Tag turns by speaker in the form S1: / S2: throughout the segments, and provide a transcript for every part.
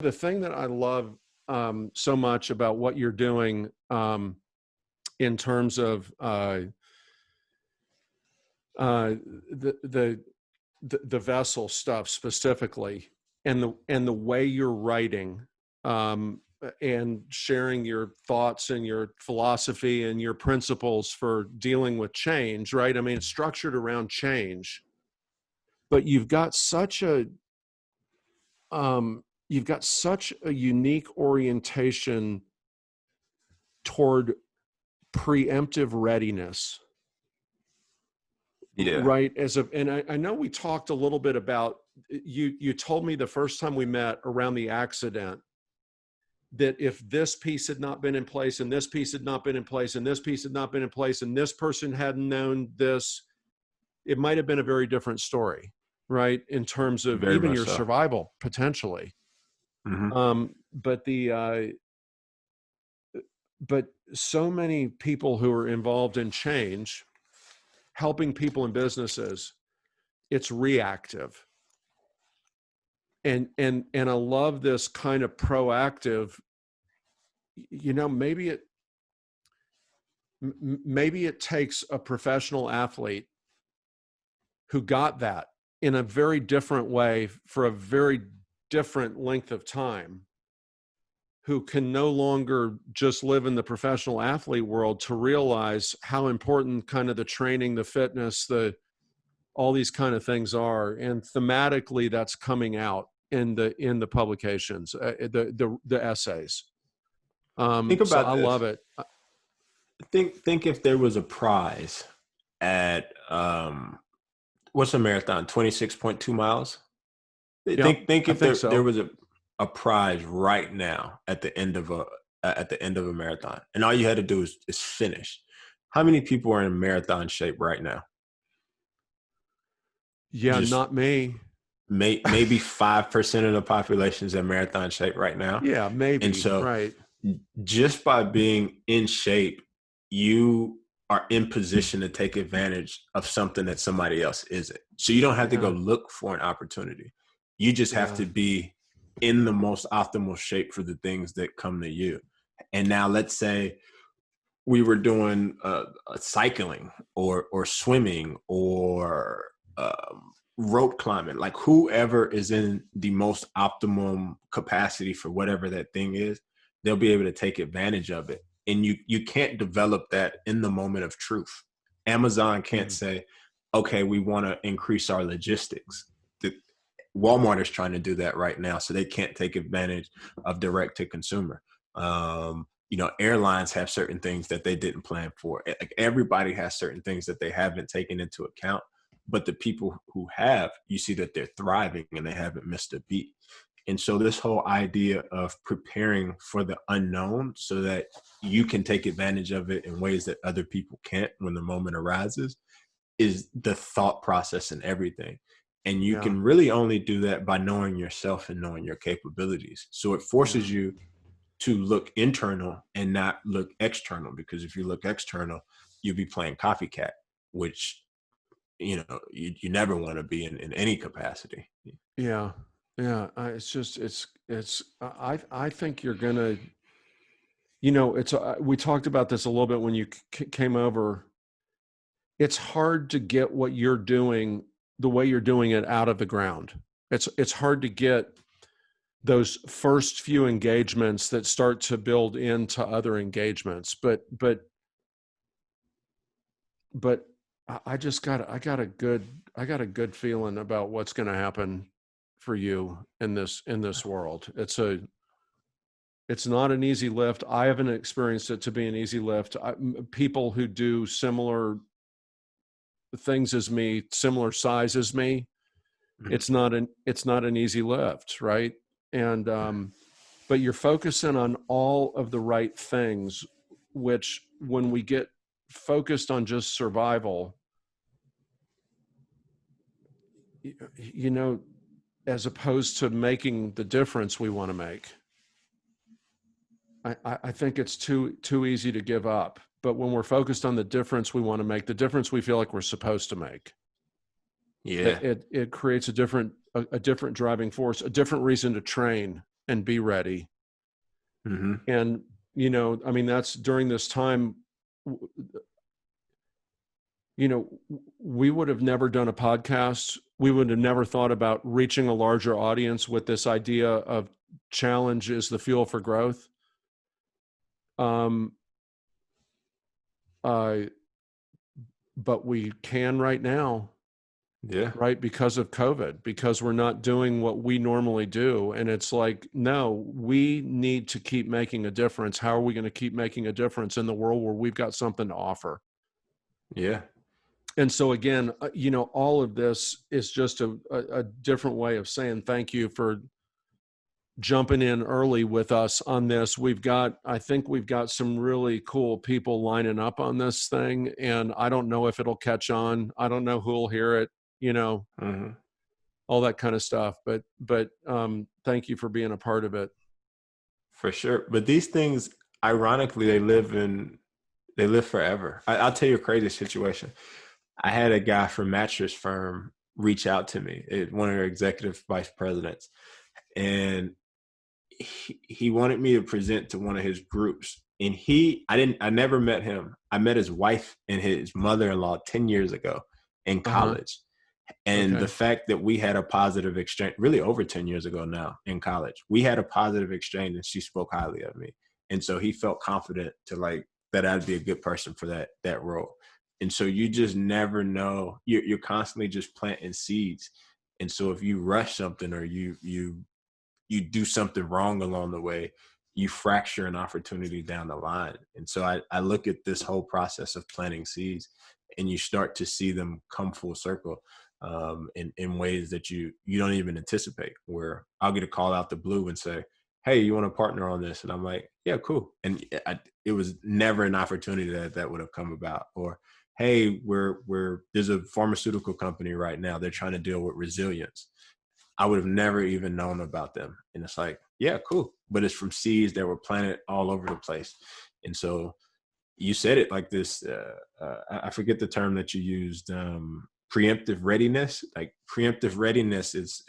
S1: The thing that I love so much about what you're doing in terms of the vessel stuff specifically, and the way you're writing, and sharing your thoughts and your philosophy and your principles for dealing with change, right? I mean, it's structured around change, but you've got such a unique orientation toward preemptive readiness,
S2: Yeah.
S1: right? And I know we talked a little bit about, you told me the first time we met around the accident that if this piece had not been in place, and this piece had not been in place, and this piece had not been in place, and this person hadn't known this, it might have been a very different story, right? In terms of
S2: Very
S1: even
S2: much
S1: your
S2: so.
S1: survival potentially.
S2: Hmm.
S1: But so many people who are involved in change, helping people in businesses, it's reactive. And I love this kind of proactive, maybe it takes a professional athlete who got that in a very different way for a very different length of time, who can no longer just live in the professional athlete world, to realize how important kind of the training, the fitness, all these kind of things are. And thematically that's coming out in the publications, the essays.
S2: Think
S1: So
S2: about
S1: I
S2: this.
S1: love it.
S2: Think if there was a prize at what's a marathon? 26.2 miles.
S1: Yep,
S2: Think
S1: I
S2: if
S1: think
S2: there
S1: so.
S2: was a prize right now at the end of a marathon, and all you had to do is finish. How many people are in marathon shape right now?
S1: Yeah,
S2: Just
S1: not me.
S2: maybe 5% of the population is in marathon shape right now.
S1: Yeah,
S2: And
S1: maybe,
S2: so
S1: right.
S2: just by being in shape, you are in position to take advantage of something that somebody else isn't. So you don't have to go
S1: Yeah,
S2: look for an opportunity. You just have
S1: yeah,
S2: to be in the most optimal shape for the things that come to you. And now let's say we were doing cycling or swimming or rope climbing, like whoever is in the most optimum capacity for whatever that thing is, they'll be able to take advantage of it. And you can't develop that in the moment of truth. Amazon can't
S1: mm,
S2: say, okay, we want to increase our logistics. Walmart is trying to do that right now, so they can't take advantage of direct to consumer. Airlines have certain things that they didn't plan for. Like everybody has certain things that they haven't taken into account, but the people who have, you see that they're thriving and they haven't missed a beat. And so this whole idea of preparing for the unknown so that you can take advantage of it in ways that other people can't when the moment arises is the thought process and everything. And you
S1: yeah,
S2: can really only do that by knowing yourself and knowing your capabilities. So it
S1: yeah,
S2: forces you to look internal and not look external, because if you look external, you'll be playing copycat, which you never want to be in any capacity.
S1: yeah, yeah. It's just, I think you're gonna, we talked about this a little bit when you came over. It's hard to get what you're doing the way you're doing it out of the ground. It's hard to get those first few engagements that start to build into other engagements. But I got a good feeling about what's going to happen for you in this world. It's not an easy lift. I haven't experienced it to be an easy lift. People who do similar things as me, similar size as me,
S2: Mhm.
S1: it's not an easy lift, right? And but you're focusing on all of the right things, which when we get focused on just survival, you know, as opposed to making the difference we want to make, I think it's too easy to give up. But when we're focused on the difference we want to make, the difference we feel like we're supposed to make,
S2: Yeah.
S1: it creates a different driving force, a different reason to train. and be ready.
S2: Mm-hmm.
S1: And, you know, I mean, that's during this time, you know, we would have never done a podcast. We would have never thought about reaching a larger audience with this idea of challenge is the fuel for growth. Um, uh, but we can right now,
S2: Yeah.
S1: right? Because of COVID, because we're not doing what we normally do. And it's like, no, we need to keep making a difference. How are we going to keep making a difference in the world where we've got something to offer?
S2: Yeah.
S1: And so again, you know, all of this is just a different way of saying thank you for jumping in early with us on this. I think we've got some really cool people lining up on this thing, and I don't know if it'll catch on. I don't know who'll hear it, you know,
S2: Mm-hmm.
S1: all that kind of stuff. But thank you for being a part of it.
S2: For sure. But these things, ironically, they live forever. I'll tell you a crazy situation. I had a guy from mattress firm reach out to me, one of their executive vice presidents, and he wanted me to present to one of his groups. And I never met him. I met his wife and his mother-in-law 10 years ago in college. And the
S1: Okay.
S2: fact that we had a positive exchange, really over 10 years ago now in college, we had a positive exchange and she spoke highly of me. And so he felt confident to like that I'd be a good person for that role. And so you just never know. You're constantly just planting seeds. And so if you rush something or you do something wrong along the way, you fracture an opportunity down the line. And so I look at this whole process of planting seeds and you start to see them come full circle in ways that you don't even anticipate, where I'll get a call out the blue and say, hey, you want to partner on this? And I'm like, yeah, cool. And it was never an opportunity that would have come about. Or, hey, there's a pharmaceutical company right now. They're trying to deal with resilience. I would have never even known about them. And it's like, yeah, cool. But it's from seeds that were planted all over the place. And so you said it like this, I forget the term that you used, preemptive readiness. Like preemptive readiness is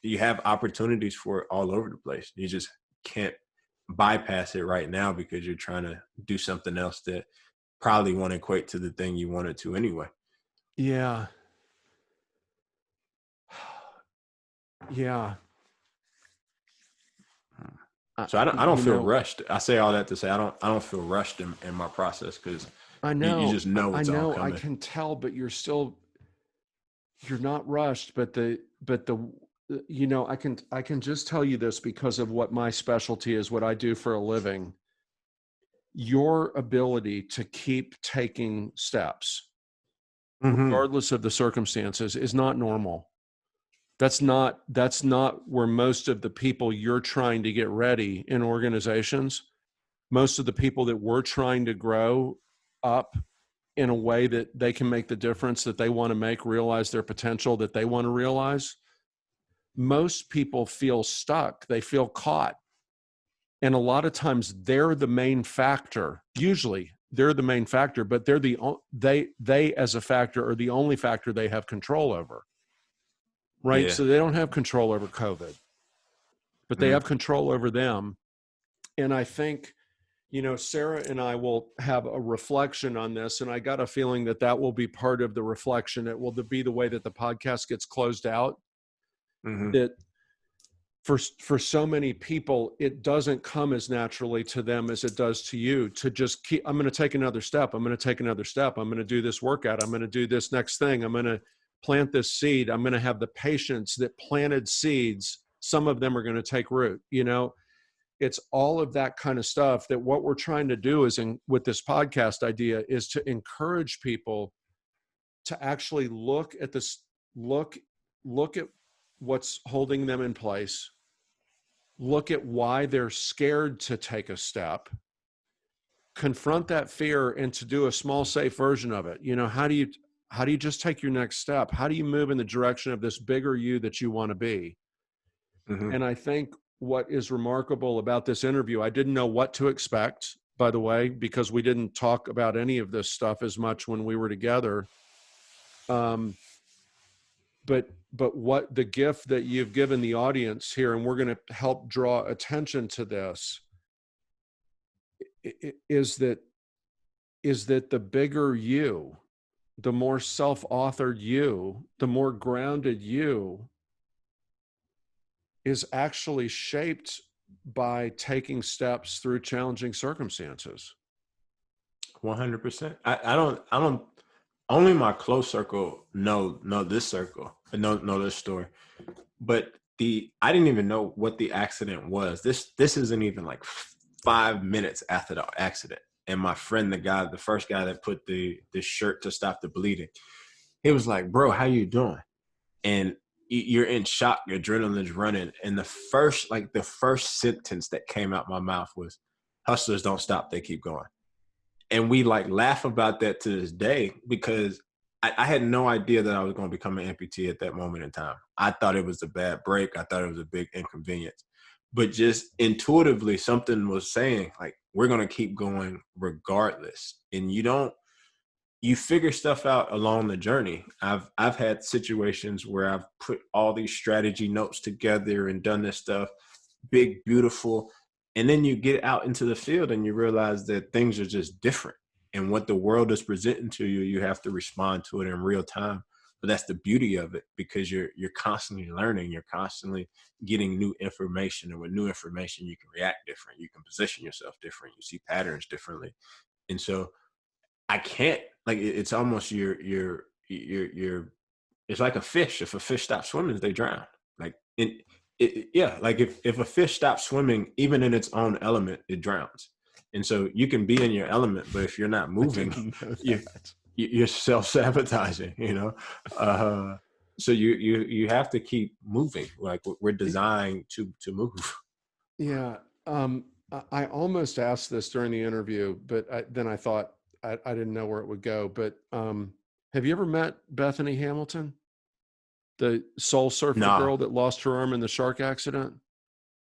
S2: you have opportunities for it all over the place. You just can't bypass it right now because you're trying to do something else that probably won't equate to the thing you wanted to anyway.
S1: Yeah. Yeah.
S2: So I don't
S1: You
S2: feel
S1: know,
S2: rushed. I say all that to say I don't feel rushed in my process because you just know
S1: I
S2: it's all
S1: know, I
S2: coming.
S1: can tell, but you're not rushed, but you know, I can just tell you this because of what my specialty is, what I do for a living. Your ability to keep taking steps,
S2: Mm-hmm.
S1: regardless of the circumstances, is not normal. That's not where most of the people you're trying to get ready in organizations, most of the people that we're trying to grow up in a way that they can make the difference that they want to make, realize their potential that they want to realize. Most people feel stuck. They feel caught. And a lot of times they're the main factor. Usually they're the main factor, but they as a factor are the only factor they have control over. Right?
S2: Yeah.
S1: So they don't have control over COVID, but they
S2: Mm-hmm.
S1: have control over them. And I think, you know, Sarah and I will have a reflection on this, and I got a feeling that that will be part of the reflection. It will be the way that the podcast gets closed out.
S2: Mm-hmm.
S1: That for so many people, it doesn't come as naturally to them as it does to you to just keep, I'm going to take another step. I'm going to take another step. I'm going to do this workout. I'm going to do this next thing. I'm going to plant this seed. I'm going to have the patience that planted seeds. Some of them are going to take root, you know. It's all of that kind of stuff that what we're trying to do is with this podcast idea is to encourage people to actually look at this, look at what's holding them in place, look at why they're scared to take a step, confront that fear, and to do a small, safe version of it. You know, how do you just take your next step? How do you move in the direction of this bigger you that you want to be?
S2: Mm-hmm.
S1: And I think what is remarkable about this interview, I didn't know what to expect, by the way, because we didn't talk about any of this stuff as much when we were together. but what the gift that you've given the audience here, and we're going to help draw attention to this, is that the bigger you, the more self-authored you, the more grounded you, is actually shaped by taking steps through challenging circumstances.
S2: 100%. I don't, only my close circle know this circle and know this story. But I didn't even know what the accident was. This isn't even like 5 minutes after the accident. And my friend, the first guy that put the shirt to stop the bleeding, he was like, "Bro, how you doing?" And you're in shock, your adrenaline's running. And the first sentence that came out my mouth was, "Hustlers don't stop, they keep going." And we like laugh about that to this day, because I had no idea that I was going to become an amputee at that moment in time. I thought it was a bad break. I thought it was a big inconvenience. But just intuitively, something was saying, like, we're going to keep going regardless. And you figure stuff out along the journey. I've had situations where I've put all these strategy notes together and done this stuff, big, beautiful. And then you get out into the field and you realize that things are just different. And what the world is presenting to you, you have to respond to it in real time. But that's the beauty of it, because you're constantly learning, you're constantly getting new information. And with new information, you can react different, you can position yourself different, you see patterns differently. And so I can't, like, it's almost it's like a fish. If a fish stops swimming, they drown. Like, yeah, like if a fish stops swimming, even in its own element, it drowns. And so you can be in your element, but if you're not moving, you're self-sabotaging, so you have to keep moving. Like, we're designed to move.
S1: Yeah. I almost asked this during the interview, but then I thought I didn't know where it would go. But have you ever met Bethany Hamilton, the soul surfer
S2: Nah,
S1: girl that lost her arm in the shark accident?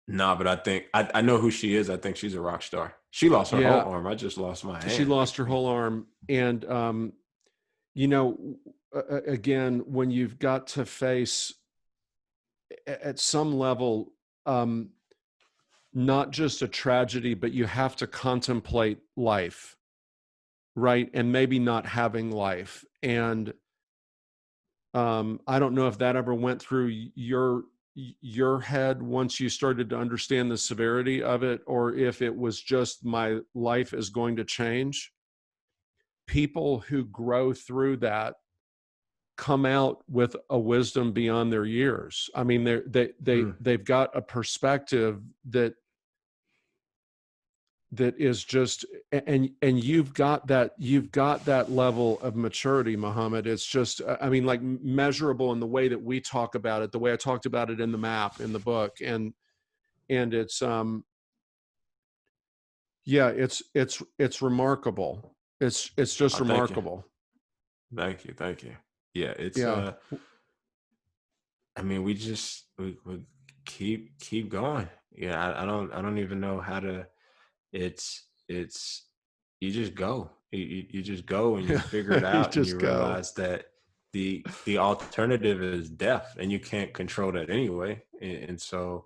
S2: nah, but I think I know who she is. I think she's a rock star. She lost her whole
S1: Yeah,
S2: arm. I just lost my
S1: she
S2: hand. Like,
S1: lost her whole arm. And, you know, again, when you've got to face at some level, not just a tragedy, but you have to contemplate life, right? And maybe not having life. And I don't know if that ever went through your head once you started to understand the severity of it, or if it was just, my life is going to change. People who grow through that come out with a wisdom beyond their years. I mean, they've got a perspective that is just, and you've got that level of maturity, Mohamed. It's just, I mean, like, measurable in the way that we talk about it, the way I talked about it in the map in the book. And it's yeah, it's remarkable. It's just
S2: oh, thank you,
S1: remarkable.
S2: thank you. Yeah, it's
S1: Yeah.
S2: I mean, we keep going. Yeah, I don't even know how to. It's you just go. You just go and you figure it
S1: You
S2: out, and you
S1: just go.
S2: realize that the alternative is death, and you can't control that anyway. And so,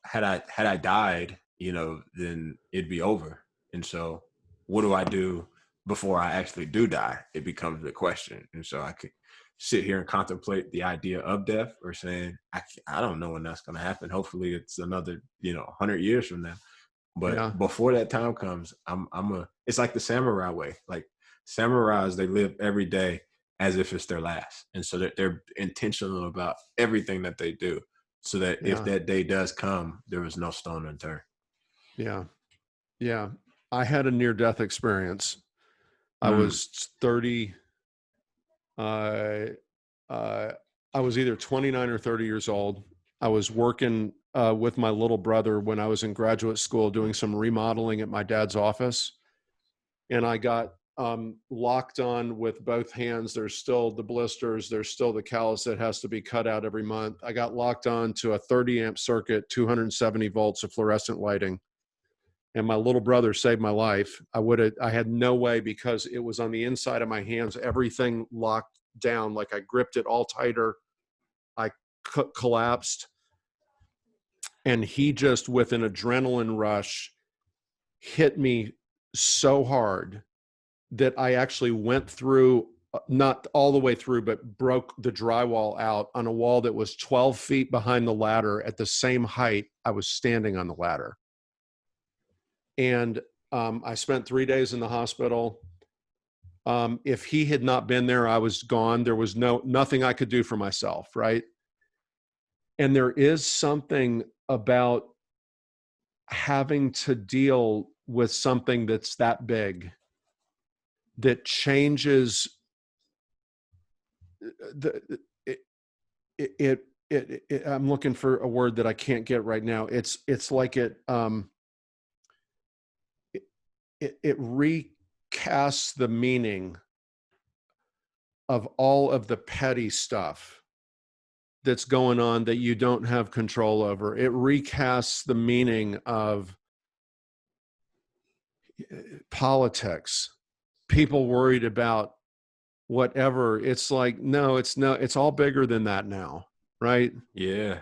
S2: had I died, then it'd be over. And so, what do I do before I actually do die? It becomes the question. And so I could sit here and contemplate the idea of death, or saying, I don't know when that's going to happen. Hopefully it's another, 100 years from now.
S1: Yeah.
S2: But before that time comes, it's like the samurai way. Like, samurais, they live every day as if it's their last. And so they're intentional about everything that they do, so that if
S1: Yeah.
S2: that day does come, there was no stone unturned.
S1: Yeah. Yeah. I had a near death experience. I
S2: Mm.
S1: was 30. Uh, I was either 29 or 30 years old. I was working with my little brother when I was in graduate school doing some remodeling at my dad's office. And I got locked on with both hands. There's still the blisters. There's still the callus that has to be cut out every month. I got locked on to a 30 amp circuit, 270 volts of fluorescent lighting. And my little brother saved my life. I had no way, because it was on the inside of my hands, everything locked down. Like, I gripped it all tighter. collapsed, and he just, with an adrenaline rush, hit me so hard that I actually went through, not all the way through, but broke the drywall out on a wall that was 12 feet behind the ladder at the same height I was standing on the ladder. And I spent 3 days in the hospital. If he had not been there, I was gone. There was nothing I could do for myself, right? And there is something about having to deal with something that's that big that changes the I'm looking for a word that I can't get right now. It's like it recasts the meaning of all of the petty stuff that's going on that you don't have control over. It recasts the meaning of politics, people worried about whatever. It's like, no, it's all bigger than that now, right?
S2: Yeah.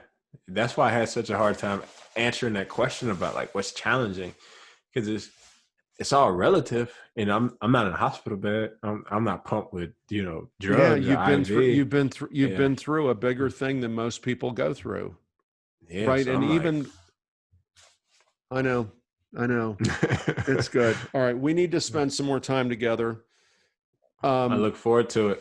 S2: That's why I had such a hard time answering that question about like what's challenging, because it's all relative. And I'm not in a hospital bed. I'm not pumped with,
S1: Yeah,
S2: drugs or IV.
S1: you've
S2: Yeah.
S1: been through a bigger thing than most people go through,
S2: Yeah.
S1: right?
S2: So
S1: And
S2: I'm like,
S1: even I know, it's good. All right, we need to spend some more time together.
S2: I
S1: Um,
S2: look forward to it.